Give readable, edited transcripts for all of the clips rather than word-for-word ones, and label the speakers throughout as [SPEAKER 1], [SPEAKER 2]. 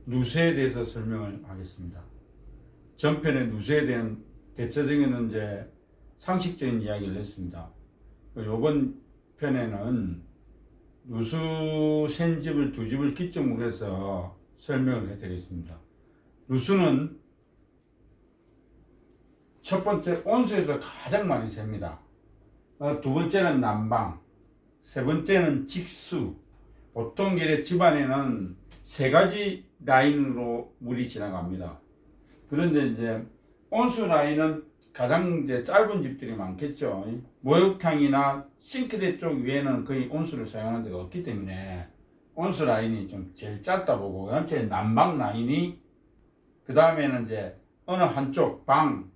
[SPEAKER 1] 누수에 대해서 설명을 하겠습니다. 전편에 누수에 대한 대체적인 이제 상식적인 이야기를 했습니다. 이번 편에는 누수 센집을 두 집을 기점으로 해서 설명을 해드리겠습니다. 누수는 첫 번째 온수에서 가장 많이 셉니다. 두 번째는 난방, 세 번째는 직수. 보통 이래 집안에는 세 가지 라인으로 물이 지나갑니다. 그런데 이제 온수 라인은 가장 이제 짧은 집들이 많겠죠. 목욕탕이나 싱크대 쪽 위에는 거의 온수를 사용하는 데가 없기 때문에 온수 라인이 좀 제일 짧다 보고, 전체 난방 라인이 그 다음에는 이제 어느 한쪽 방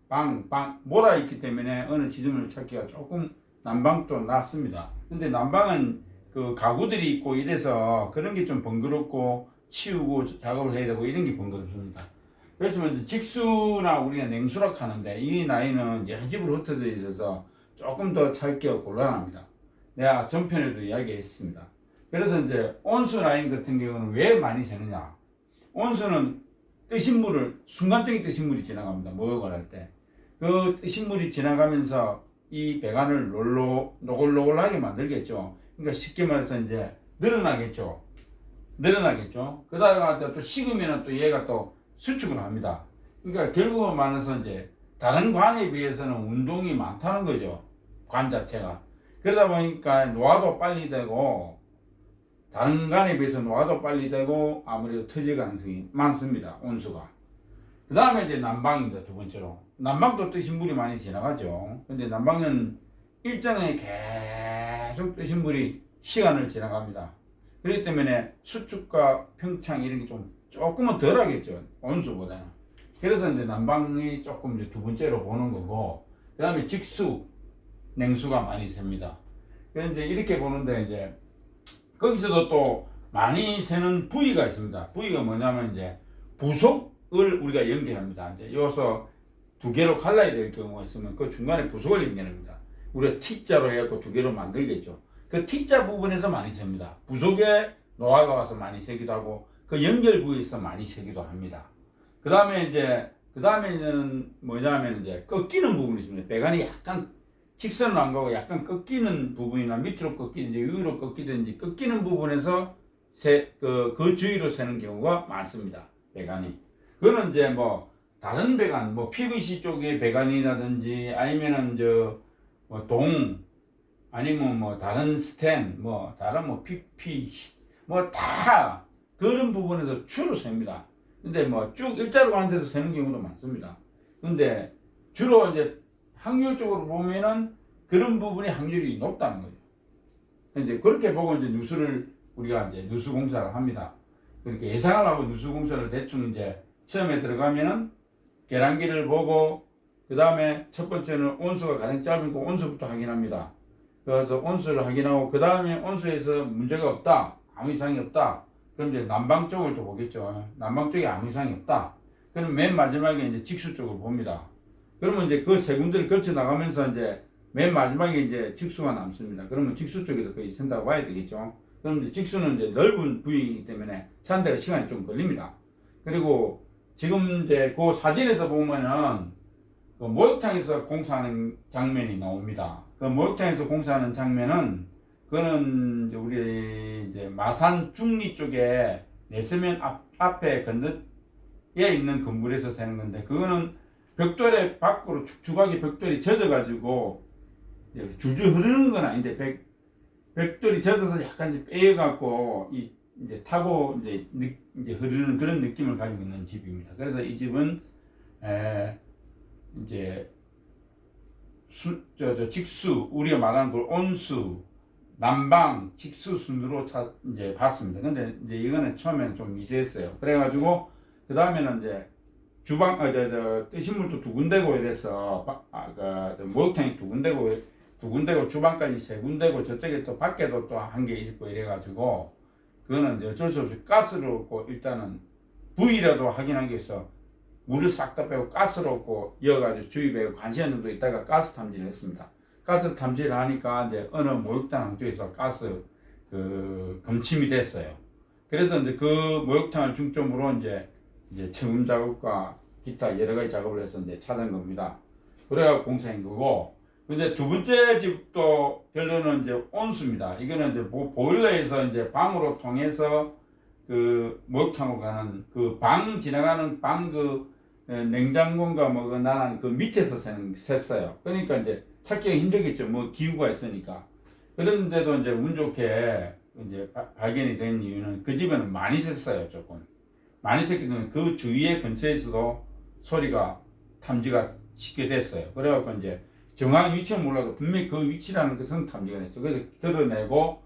[SPEAKER 1] 몰아 있기 때문에 어느 지점을 찾기가 조금 난방도 낫습니다. 근데 난방은 그 가구들이 있고 이래서 그런 게 좀 번거롭고 치우고 작업을 해야 되고 이런 게 번거롭습니다. 그렇지만 이제 직수나 우리가 냉수라고 하는데 이 라인은 여러 집으로 흩어져 있어서 조금 더 찾기가 곤란합니다. 내가 전편에도 이야기했습니다. 그래서 이제 온수 라인 같은 경우는 왜 많이 새느냐? 온수는 뜨신 물을, 순간적인 뜨신 물이 지나갑니다. 목욕을 할 때. 그 뜨신 물이 지나가면서 이 배관을 노골노골하게 만들겠죠. 그러니까 쉽게 말해서 이제 늘어나겠죠. 그다음에 또 식으면 또 얘가 또 수축을 합니다. 그러니까 결국은 말해서 이제 다른 관에 비해서는 운동이 많다는 거죠. 관 자체가. 그러다 보니까 노화도 빨리 되고, 다른 관에 비해서 노화도 빨리 되고, 아무래도 터질 가능성이 많습니다. 온수가. 그 다음에 이제 난방입니다. 두 번째로. 난방도 뜨신 물이 많이 지나가죠. 근데 난방은 일정에 계속 뜨신 물이 시간을 지나갑니다. 그렇기 때문에 수축과 평창 이런 게 조금은 덜 하겠죠. 온수보다는. 그래서 이제 난방이 조금 이제 두 번째로 보는 거고, 그 다음에 직수, 냉수가 많이 셉니다. 그래서 이제 이렇게 보는데 이제 거기서도 또 많이 새는 부위가 있습니다. 부위가 뭐냐면 이제 부속을 우리가 연결합니다. 이제 여기서 두 개로 갈라야 될 경우가 있으면 그 중간에 부속을 연결합니다. 우리가 T자로 해갖고 두 개로 만들겠죠. 그 T자 부분에서 많이 셉니다. 부속에 노화가 와서 많이 새기도 하고, 그 연결 부위에서 많이 새기도 합니다. 그 다음에는 뭐냐면 이제 꺾이는 부분이 있습니다. 배관이 약간 직선으로 안 가고 약간 꺾이는 부분이나 밑으로 꺾이든지 위로 꺾이든지 꺾이는 부분에서 그 주위로 새는 경우가 많습니다. 배관이. 그거는 이제 뭐 다른 배관, 뭐 PVC 쪽의 배관이라든지 아니면은 아니면 뭐 다른 스텐, 뭐 다른 뭐 PP, 뭐 다 그런 부분에서 주로 셉니다. 근데 뭐 쭉 일자로 가는 데서 세는 경우도 많습니다. 근데 주로 이제 확률적으로 보면은 그런 부분이 확률이 높다는 거죠. 이제 그렇게 보고 이제 우리가 이제 누수 공사를 합니다. 그렇게 예상을 하고 누수 공사를 대충 이제 처음에 들어가면은 계량기를 보고, 그 다음에 첫 번째는 온수가 가장 짧으니까 온수부터 확인합니다. 그래서 온수를 확인하고, 그 다음에 온수에서 문제가 없다, 아무 이상이 없다, 그럼 이제 난방 쪽을 또 보겠죠. 난방 쪽에 아무 이상이 없다. 그럼 맨 마지막에 이제 직수 쪽을 봅니다. 그러면 이제 그 세 군데를 거쳐 나가면서 이제 맨 마지막에 이제 직수가 남습니다. 그러면 직수 쪽에서 거의 센다고 봐야 되겠죠. 그럼 이제 직수는 이제 넓은 부위이기 때문에 산데가 시간이 좀 걸립니다. 그리고 지금 이제 그 사진에서 보면은 그 목욕탕에서 공사하는 장면이 나옵니다. 그 목욕탕에서 공사하는 장면은, 그거는 이제 우리 이제 마산 중리 쪽에 내세면 앞에 건너에 있는 건물에서 새는 건데, 그거는 벽돌에 밖으로 축축하게 벽돌이 젖어가지고 줄줄 흐르는 건 아닌데, 벽돌이 젖어서 약간씩 빼여갖고 이제 타고 이제 흐르는 그런 느낌을 가지고 있는 집입니다. 그래서 이 집은 이제 직수, 우리가 말하는 걸 온수, 난방, 직수 순으로 이제 봤습니다. 근데 이제 이거는 처음에는 좀 미세했어요. 그래가지고 그 다음에는 이제 주방, 뜨신 물도 두 군데고 이래서 목욕탕이 두 군데고 주방까지 세 군데고 저쪽에 또 밖에도 또 한 개 있고 이래가지고, 그거는 이제 어쩔 수 없이 가스를 얻고 일단은 부위라도 확인하기 위해서 물을 싹 다 빼고 가스를 얻고 이어가지고 주입에 관시한 정도 있다가 가스 탐지를 했습니다. 가스 탐지를 하니까 이제 어느 목욕탕 한쪽에서 가스 검침이 됐어요. 그래서 이제 그 목욕탕을 중점으로 이제 채움 작업과 기타 여러 가지 작업을 해서 이제 찾은 겁니다. 그래가 공사한 거고. 근데 두 번째 집도 결론은 이제 온수입니다. 이거는 이제 보일러에서 이제 방으로 통해서 그 목욕탕으로 가는 그 방 지나가는 방 그 냉장고인가 뭐그 나는 그 밑에서 샜어요. 그러니까 이제 찾기가 힘들겠죠. 뭐 기구가 있으니까. 그런데도 이제 운 좋게 이제 발견이 된 이유는 그 집에는 많이 샜어요. 조금 많이 샜기 때문에 그 주위에 근처에서도 소리가 탐지가 쉽게 됐어요. 그래갖고 이제 정확한 위치는 몰라도 분명히 그 위치라는 것은 탐지가 됐어요. 그래서 드러내고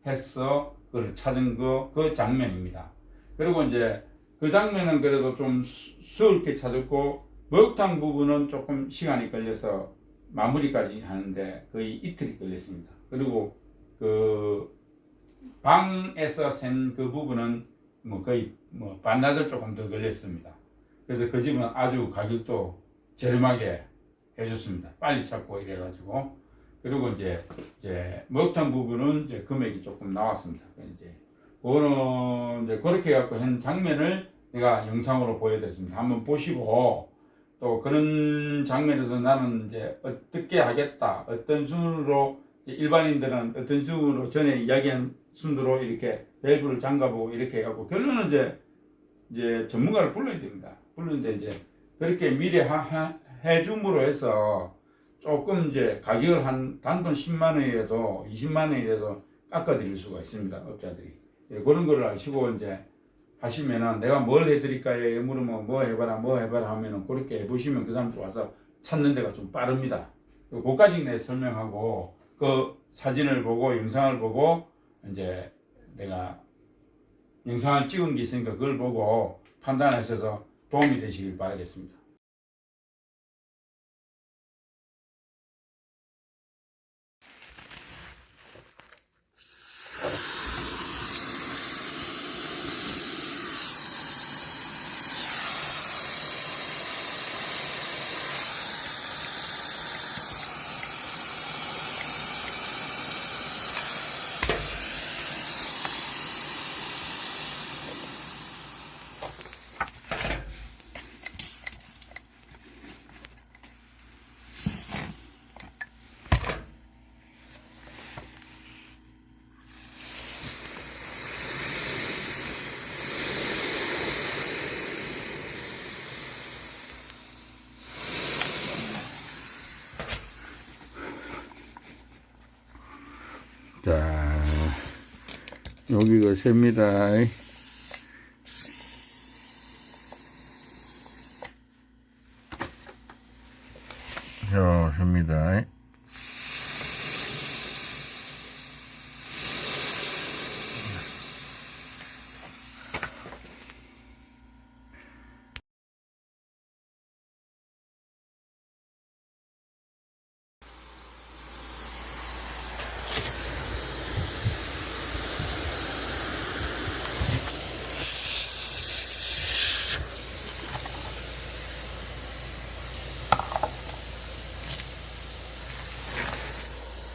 [SPEAKER 1] 해서 그걸 찾은 그 장면입니다. 그리고 이제 그 장면은 그래도 좀 수월하게 찾았고, 목욕탕 부분은 조금 시간이 걸려서 마무리까지 하는데 거의 이틀이 걸렸습니다. 그리고 그 방에서 센 그 부분은 뭐 거의 뭐 반나절 조금 더 걸렸습니다. 그래서 그 집은 아주 가격도 저렴하게 해줬습니다. 빨리 찾고 이래가지고. 그리고 이제 목욕탕 부분은 이제 금액이 조금 나왔습니다. 이제 그거는 이제 그렇게 해갖고 한 장면을 내가 영상으로 보여드렸습니다. 한번 보시고, 또 그런 장면에서 나는 이제 어떻게 하겠다, 어떤 순으로 일반인들은 어떤 순으로 전에 이야기한 순으로 이렇게 밸브를 잠가보고 이렇게 해갖고 결론은 이제 전문가를 불러야 됩니다. 불렀는데 이제 그렇게 미리 해줌으로 해서 조금 이제 가격을 한 단돈 10만 원이라도 20만 원이라도 깎아드릴 수가 있습니다. 업자들이. 그런 거를 아시고 이제 하시면은 내가 뭘 해드릴까요? 물으면 뭐 해봐라 하면은 그렇게 해보시면 그 사람들 와서 찾는 데가 좀 빠릅니다. 그까지 내 설명하고 그 사진을 보고 영상을 보고 이제 내가 영상을 찍은 게 있으니까 그걸 보고 판단하셔서 도움이 되시길 바라겠습니다. 자, 여기가 셉니다. 자, 셉니다.